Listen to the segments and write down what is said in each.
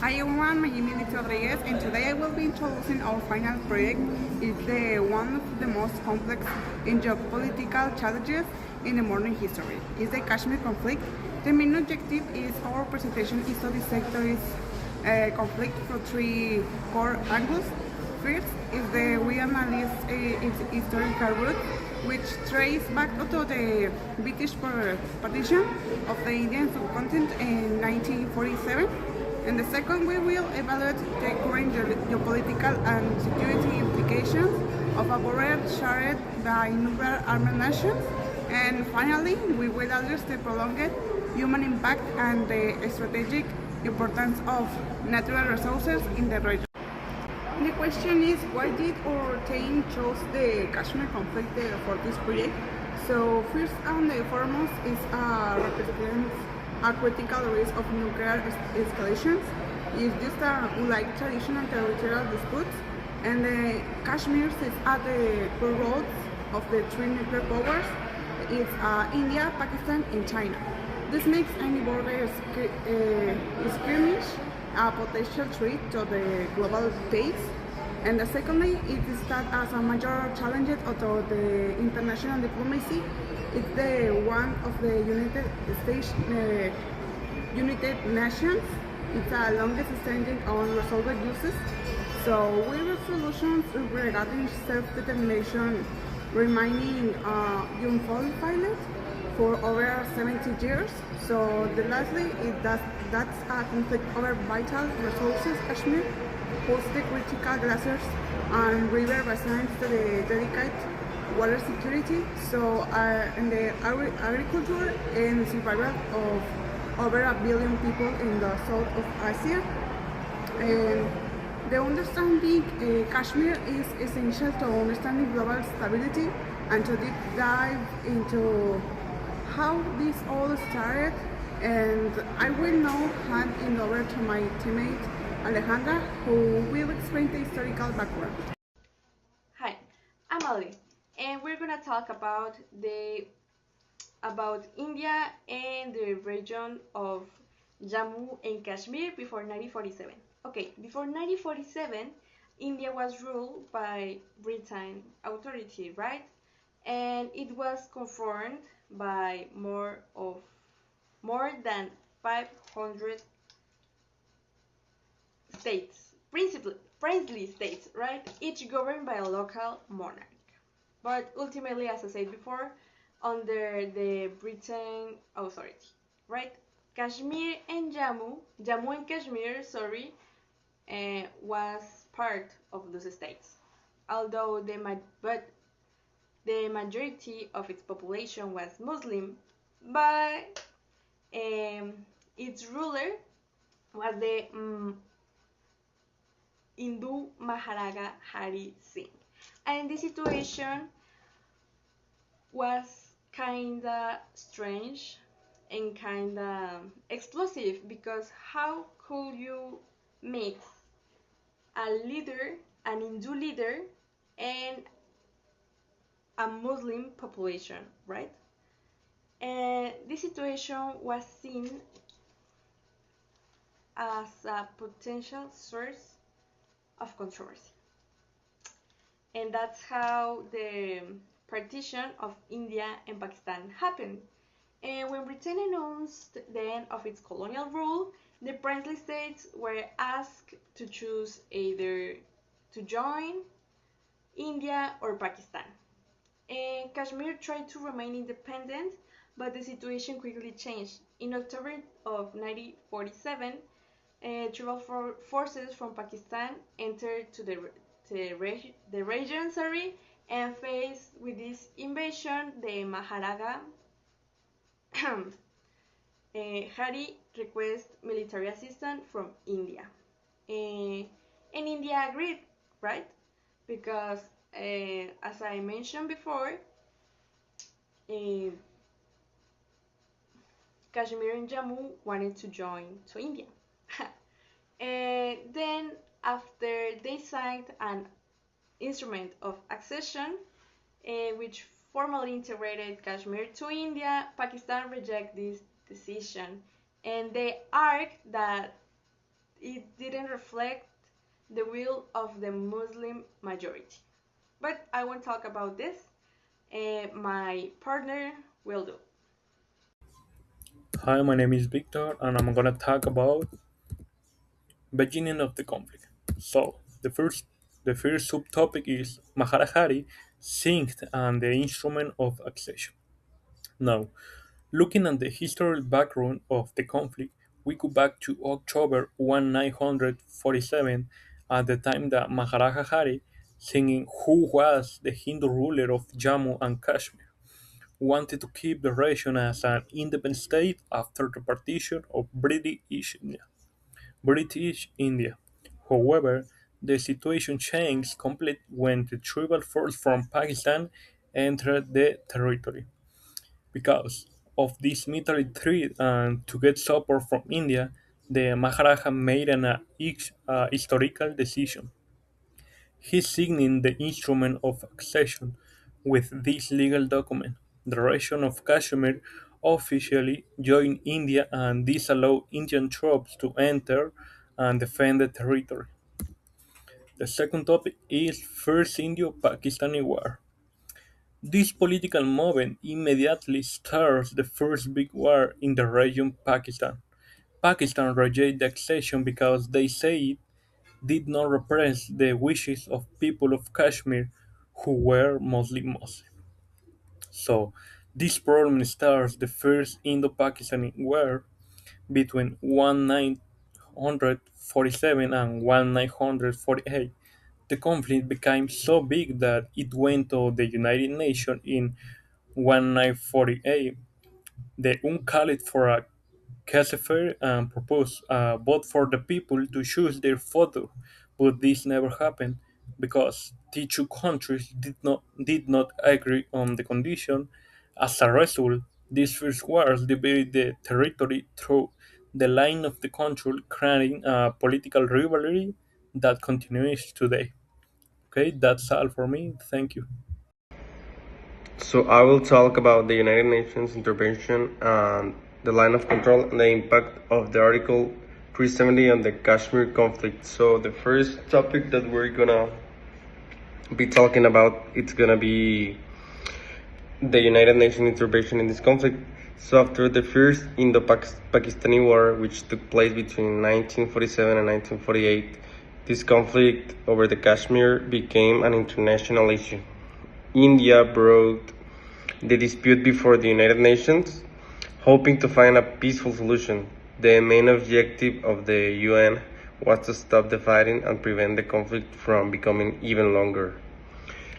Hi everyone, my name is Lisa Rodriguez and today I will be introducing our final project. It's the one of the most complex and geopolitical challenges in the modern history. It's the Kashmir conflict. The main objective is our presentation is to dissect this conflict through three core angles. First is we analyze its historical root, which trace back to the British partition of the Indian subcontinent in 1947. And the second, we will evaluate the current geopolitical and security implications of a border shared by numerous armed nations. And finally, we will address the prolonged human impact and the strategic importance of natural resources in the region. The question is, why did our team chose the Kashmir conflict for this project? So first and foremost is represents a critical risk of nuclear escalations. It's just like traditional territorial disputes, and Kashmir sits at the crossroads of the three nuclear powers. It's India, Pakistan, and China. This makes any border skirmish a potential threat to the global peace. And secondly, it is that as a major challenge to the international diplomacy. It's the one of the United States, United Nations. It's a longest standing unresolved uses. So we have solutions regarding self-determination remaining unfulfilled for over 70 years. So the lastly, that's a conflict over vital resources. Kashmir hosts the critical glaciers and river basins to the delicate water security. So and the agriculture and survival of over 1 billion people in the south of Asia. And the understanding Kashmir is essential to understanding global stability and to deep dive into how this all started. And I will now hand it over to my teammate Alejandra, who will explain the historical background. Hi, I'm Ali, and we're gonna talk about India and the region of Jammu and Kashmir before 1947. Okay, before 1947, India was ruled by Britain authority, right? And it was governed by more than 500 states, principally princely states, right? Each governed by a local monarch. But ultimately, as I said before, under the Britain authority, right? Jammu and Kashmir, sorry, was part of those states. Although the majority of its population was Muslim, but its ruler was the Hindu Maharaja Hari Singh. And the situation was kinda strange and kinda explosive because how could you mix a leader, an Hindu leader, and a Muslim population, right? And this situation was seen as a potential source of controversy. And that's how the partition of India and Pakistan happened. And when Britain announced the end of its colonial rule, the princely states were asked to choose either to join India or Pakistan. And Kashmir tried to remain independent, but the situation quickly changed. In October of 1947, tribal forces from Pakistan entered to the region, and faced with this invasion, the Maharaja Hari requested military assistance from India. And India agreed, right? Because, as I mentioned before, uh, Kashmir and Jammu wanted to join to India. And then, after they signed an instrument of accession, which formally integrated Kashmir to India, Pakistan rejected this decision, and they argued that it didn't reflect the will of the Muslim majority. But I won't talk about this. My partner will do. Hi, my name is Victor, and I'm gonna talk about beginning of the conflict. So, the first subtopic is Maharajari, synced and the instrument of accession. Now, looking at the historical background of the conflict, we go back to October 1947, at the time that Maharaja Hari, singing who was the Hindu ruler of Jammu and Kashmir, wanted to keep the region as an independent state after the partition of British India. However, the situation changed completely when the tribal force from Pakistan entered the territory. Because of this military threat and to get support from India, the Maharaja made an historical decision. He signed the instrument of accession with this legal document. The region of Kashmir officially joined India, and this allowed Indian troops to enter and defend the territory. The second topic is First Indo-Pakistani War. This political movement immediately starts the first big war in the region Pakistan. Pakistan rejected the accession because they say it did not repress the wishes of people of Kashmir who were mostly Muslim. So this problem starts the first Indo-Pakistani War between 1947 and 1948. The conflict became so big that it went to the United Nations in 1948. The called for a Cassifer and proposed a vote for the people to choose their photo, but this never happened because the two countries did not agree on the condition. As a result, these first wars divided the territory through the line of the control, creating a political rivalry that continues today. Okay, that's all for me. Thank you. So I will talk about the United Nations intervention and the line of control and the impact of the Article 370 on the Kashmir conflict. So the first topic that we're gonna be talking about, it's gonna be the United Nations intervention in this conflict. So after the first Indo-Pakistani War, which took place between 1947 and 1948, this conflict over the Kashmir became an international issue. India brought the dispute before the United Nations, hoping to find a peaceful solution. The main objective of the UN was to stop the fighting and prevent the conflict from becoming even longer.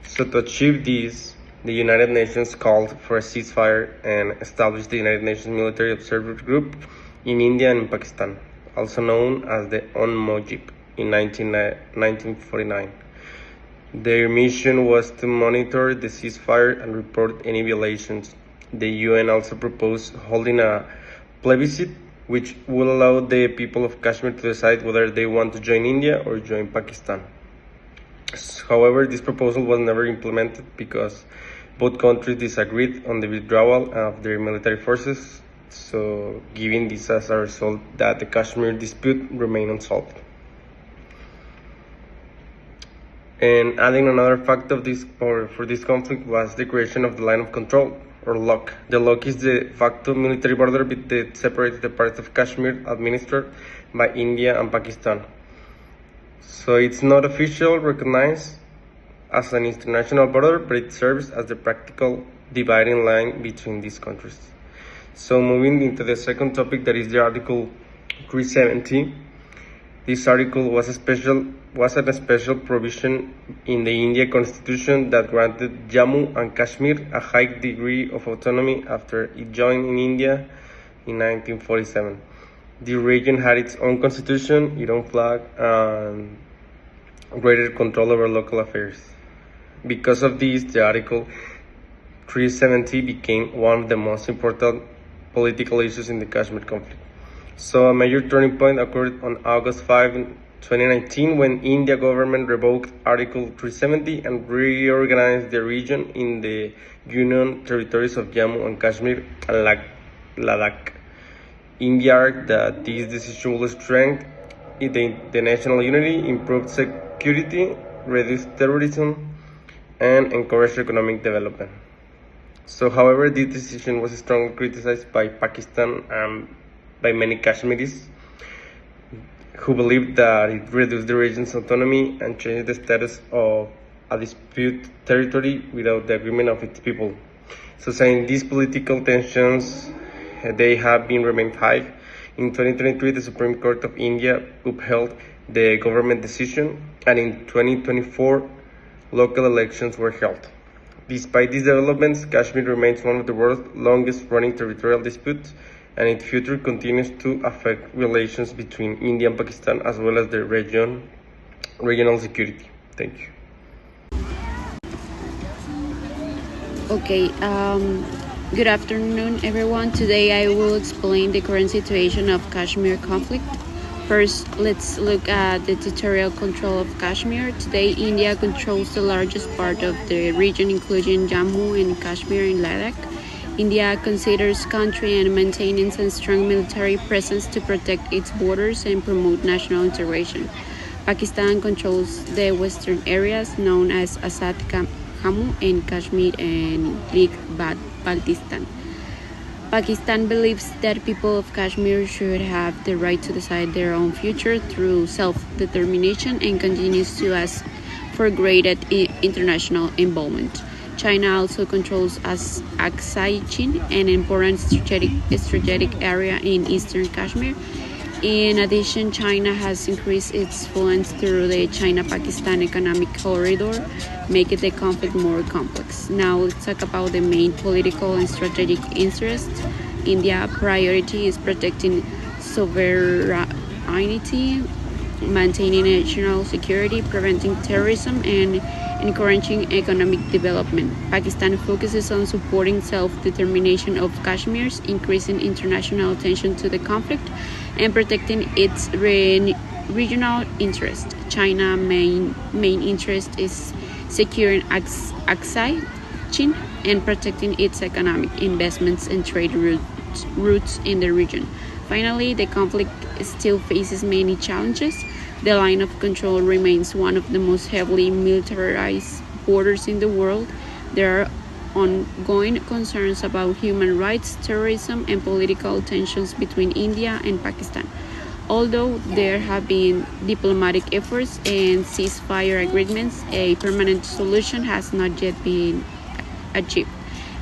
So to achieve this, the United Nations called for a ceasefire and established the United Nations Military Observer Group in India and Pakistan, also known as the UNMOGIP, in 1949. Their mission was to monitor the ceasefire and report any violations. The UN also proposed holding a plebiscite, which will allow the people of Kashmir to decide whether they want to join India or join Pakistan. However, this proposal was never implemented because both countries disagreed on the withdrawal of their military forces, so giving this as a result that the Kashmir dispute remained unsolved. And adding another fact of this for this conflict was the creation of the line of control, or LOC. The LOC is the de facto military border that separates the parts of Kashmir administered by India and Pakistan. So it's not officially recognized as an international border, but it serves as the practical dividing line between these countries. So moving into the second topic, that is the Article 370. This article was a special provision in the India Constitution that granted Jammu and Kashmir a high degree of autonomy after it joined in India in 1947. The region had its own constitution, its own flag, and greater control over local affairs. Because of this, the Article 370 became one of the most important political issues in the Kashmir conflict. So a major turning point occurred on August 5, 2019, when India government revoked Article 370 and reorganized the region in the Union territories of Jammu and Kashmir and Ladakh. India argued that this decision will strengthen the national unity, improved security, reduced terrorism, and encouraged economic development. So, however, this decision was strongly criticized by Pakistan and by many Kashmiris who believed that it reduced the region's autonomy and changed the status of a disputed territory without the agreement of its people. So, saying these political tensions, they have been remained high. In 2023, the Supreme Court of India upheld the government decision, and in 2024, local elections were held. Despite these developments, Kashmir remains one of the world's longest-running territorial disputes, and its future continues to affect relations between India and Pakistan as well as the regional security. Thank you. Okay, good afternoon, everyone. Today I will explain the current situation of Kashmir conflict. First, let's look at the territorial control of Kashmir. Today, India controls the largest part of the region, including Jammu and Kashmir and Ladakh. India considers country and maintains a strong military presence to protect its borders and promote national integration. Pakistan controls the western areas known as Azad Jammu and Kashmir and Baltistan. Pakistan believes that people of Kashmir should have the right to decide their own future through self-determination and continues to ask for greater international involvement. China also controls Aksai Chin, an important strategic area in eastern Kashmir. In addition, China has increased its influence through the China-Pakistan economic corridor, making the conflict more complex. Now let's talk about the main political and strategic interests. India's priority is protecting sovereignty, maintaining national security, preventing terrorism, and encouraging economic development. Pakistan focuses on supporting self-determination of Kashmirs, increasing international attention to the conflict, and protecting its regional interest. China's main interest is securing Aksai Chin and protecting its economic investments and trade routes in the region. Finally, the conflict still faces many challenges. The line of control remains one of the most heavily militarized borders in the world. There are ongoing concerns about human rights, terrorism, and political tensions between India and Pakistan. Although there have been diplomatic efforts and ceasefire agreements, a permanent solution has not yet been achieved.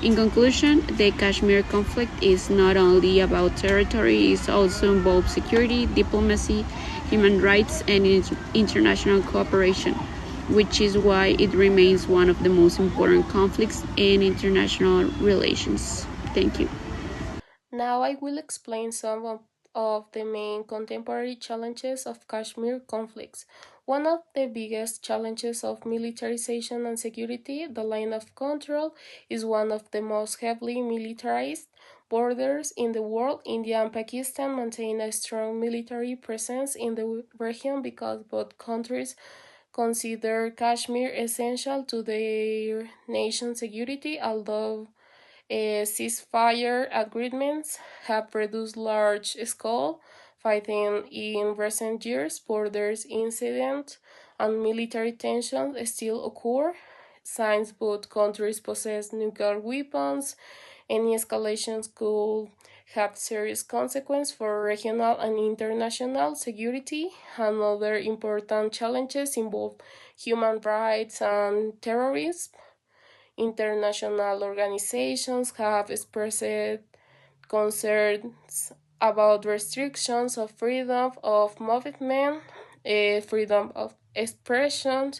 In conclusion, the Kashmir conflict is not only about territory, it also involves security, diplomacy, human rights, and international cooperation, which is why it remains one of the most important conflicts in international relations. Thank you. Now I will explain some of the main contemporary challenges of Kashmir conflicts. One of the biggest challenges of militarization and security, the line of control, is one of the most heavily militarized borders in the world. India and Pakistan maintain a strong military presence in the region because both countries consider Kashmir essential to their nation's security, although ceasefire agreements have reduced large-scale fighting in recent years. Borders incidents and military tensions still occur. Since both countries possess nuclear weapons, any escalations could have serious consequences for regional and international security. Another important challenges involve human rights and terrorism. International organizations have expressed concerns about restrictions of freedom of movement, freedom of expression,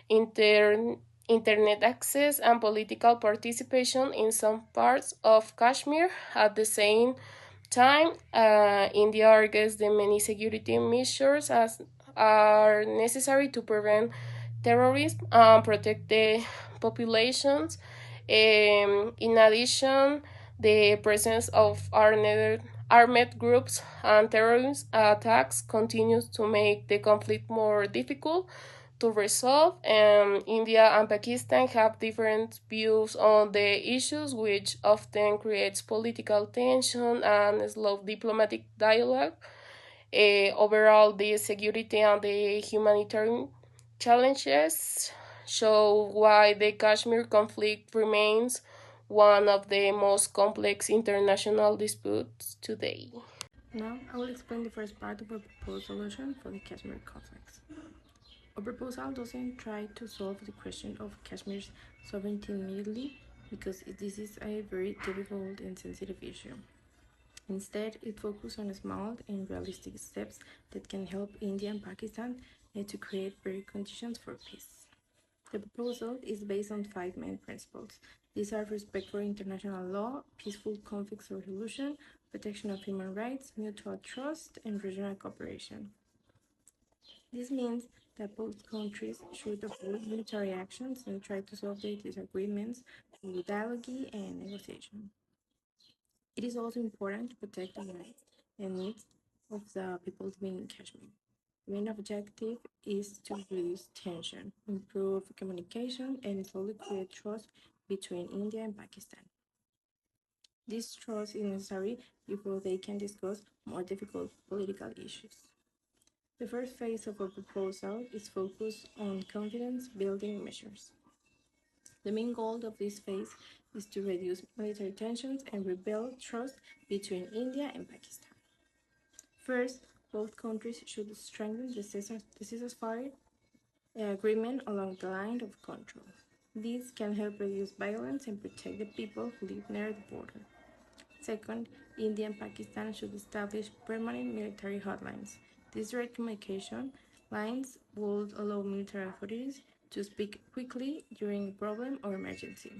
internet access, and political participation in some parts of Kashmir. At the same time, India argues that many security measures are necessary to prevent terrorism and protect the populations. In addition, the presence of armed groups and terrorist attacks continues to make the conflict more difficult to resolve. India and Pakistan have different views on the issues, which often creates political tension and slow diplomatic dialogue. Overall, the security and the humanitarian challenges show why the Kashmir conflict remains one of the most complex international disputes today. Now, I will explain the first part of our proposed solution for the Kashmir conflict. Our proposal doesn't try to solve the question of Kashmir's sovereignty immediately because this is a very difficult and sensitive issue. Instead, it focuses on small and realistic steps that can help India and Pakistan to create better conditions for peace. The proposal is based on five main principles. These are respect for international law, peaceful conflict resolution, protection of human rights, mutual trust, and regional cooperation. This means that both countries should avoid military actions and try to solve their disagreements through dialogue and negotiation. It is also important to protect the rights and needs of the people living in Kashmir. The main objective is to reduce tension, improve communication, and slowly create trust between India and Pakistan. This trust is necessary before they can discuss more difficult political issues. The first phase of our proposal is focused on confidence building measures. The main goal of this phase is to reduce military tensions and rebuild trust between India and Pakistan. First, both countries should strengthen the ceasefire agreement along the line of control. This can help reduce violence and protect the people who live near the border. Second, India and Pakistan should establish permanent military hotlines. These direct communication lines would allow military authorities to speak quickly during a problem or emergency.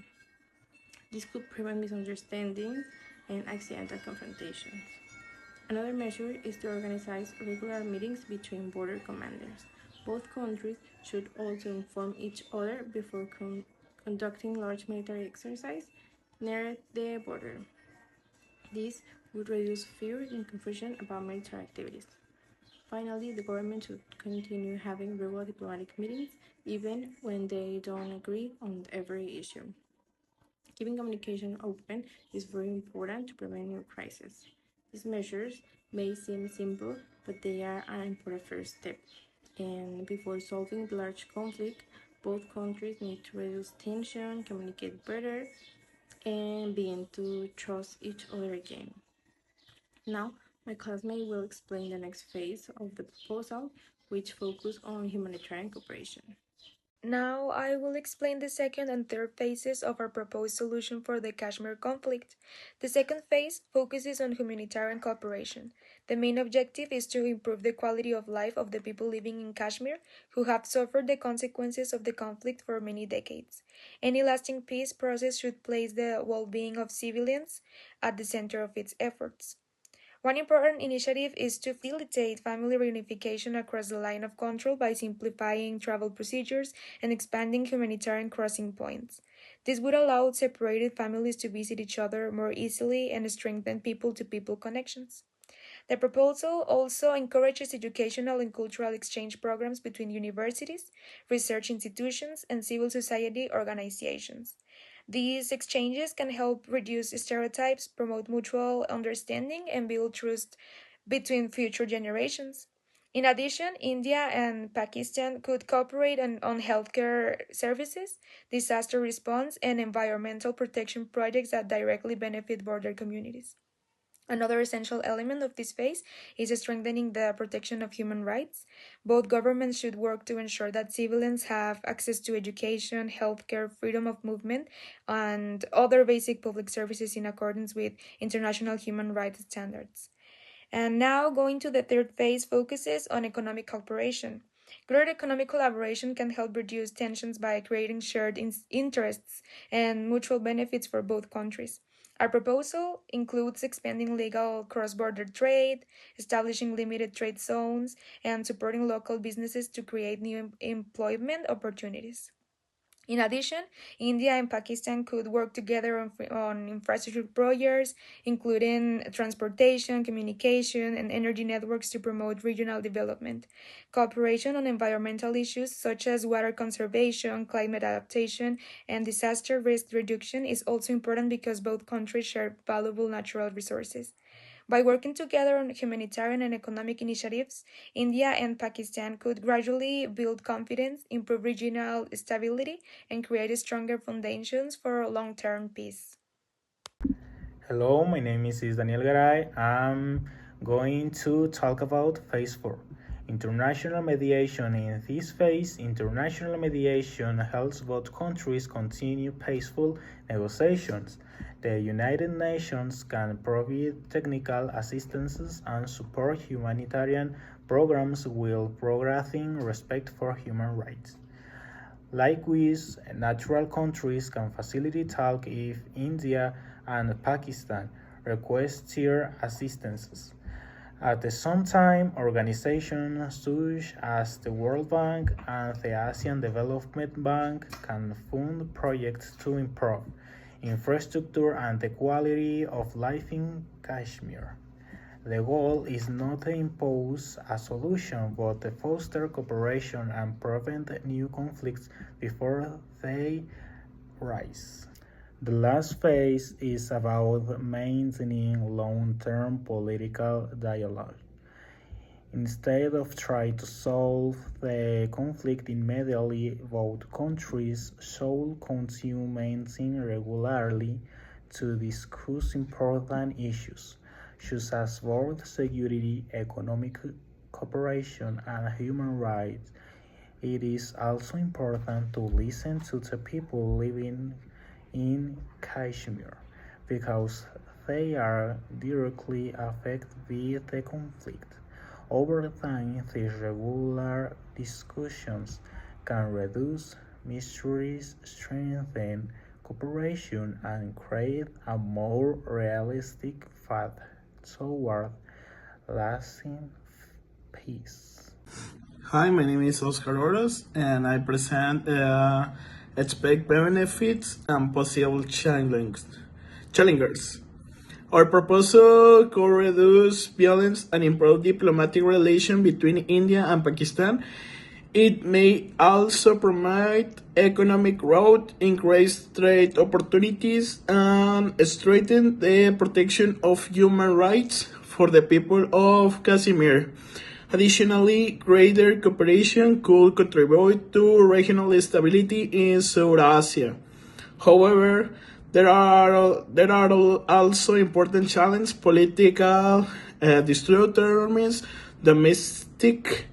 This could prevent misunderstandings and accidental confrontations. Another measure is to organize regular meetings between border commanders. Both countries should also inform each other before conducting large military exercises near the border. This would reduce fear and confusion about military activities. Finally, the government should continue having regular diplomatic meetings even when they don't agree on every issue. Keeping communication open is very important to prevent new crises. These measures may seem simple, but they are an important first step. And before solving the large conflict, both countries need to reduce tension, communicate better, and begin to trust each other again. Now, my classmate will explain the next phase of the proposal, which focuses on humanitarian cooperation. Now I will explain the second and third phases of our proposed solution for the Kashmir conflict. The second phase focuses on humanitarian cooperation. The main objective is to improve the quality of life of the people living in Kashmir who have suffered the consequences of the conflict for many decades. Any lasting peace process should place the well-being of civilians at the center of its efforts. One important initiative is to facilitate family reunification across the line of control by simplifying travel procedures and expanding humanitarian crossing points. This would allow separated families to visit each other more easily and strengthen people to people connections. The proposal also encourages educational and cultural exchange programs between universities, research institutions, and civil society organizations. These exchanges can help reduce stereotypes, promote mutual understanding, and build trust between future generations. In addition, India and Pakistan could cooperate on healthcare services, disaster response, and environmental protection projects that directly benefit border communities. Another essential element of this phase is strengthening the protection of human rights. Both governments should work to ensure that civilians have access to education, healthcare, freedom of movement, and other basic public services in accordance with international human rights standards. And now, going to the third phase, focuses on economic cooperation. Greater economic collaboration can help reduce tensions by creating shared interests and mutual benefits for both countries. Our proposal includes expanding legal cross border trade, establishing limited trade zones, and supporting local businesses to create new employment opportunities. In addition, India and Pakistan could work together on infrastructure projects, including transportation, communication, and energy networks to promote regional development. Cooperation on environmental issues such as water conservation, climate adaptation, and disaster risk reduction is also important because both countries share valuable natural resources. By working together on humanitarian and economic initiatives, India and Pakistan could gradually build confidence, improve regional stability, and create stronger foundations for long-term peace. Hello, my name is Daniel Garay. I'm going to talk about Phase 4. International mediation. In this phase, international mediation helps both countries continue peaceful negotiations. The United Nations can provide technical assistance and support humanitarian programs while progressing respect for human rights. Likewise, natural countries can facilitate talk if India and Pakistan request their assistance. At the same time, organizations such as the World Bank and the Asian Development Bank can fund projects to improve infrastructure and the quality of life in Kashmir. The goal is not to impose a solution, but to foster cooperation and prevent new conflicts before they rise. The last phase is about maintaining long-term political dialogue. Instead of trying to solve the conflict immediately, both countries should continue meeting regularly to discuss important issues, such as border security, economic cooperation, and human rights. It is also important to listen to the people living in Kashmir because they are directly affected by the conflict. Over time, these regular discussions can reduce miseries, strengthen cooperation, and create a more realistic path toward lasting peace. Hi, my name is Oscar Oros, and I present expect benefits and possible challengers. Our proposal could reduce violence and improve diplomatic relations between India and Pakistan. It may also promote economic growth, increase trade opportunities, and strengthen the protection of human rights for the people of Kashmir. Additionally, greater cooperation could contribute to regional stability in South Asia. However, there are also important challenges: political disturbance, domestic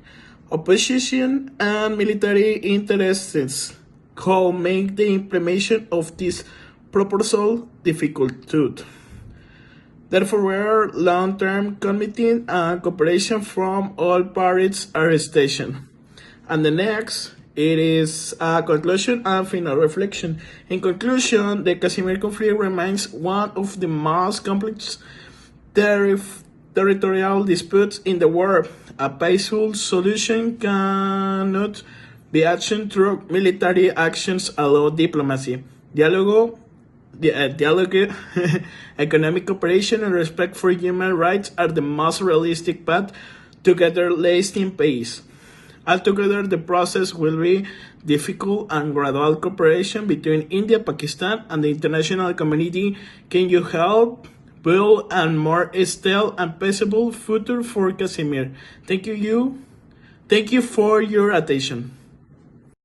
opposition, and military interests could make the implementation of this proposal difficult. Therefore, long-term commitment and cooperation from all parties are essential. And the next, it is a conclusion and final reflection. In conclusion, the Kashmir conflict remains one of the most complex territorial disputes in the world. A peaceful solution cannot be achieved through military actions alone. Diplomacy, dialogue, economic cooperation, and respect for human rights are the most realistic path to get lasting peace. Altogether, the process will be difficult and gradual cooperation between India, Pakistan, and the international community. Can you help build a more stable and peaceable future for Kashmir? Thank you for your attention.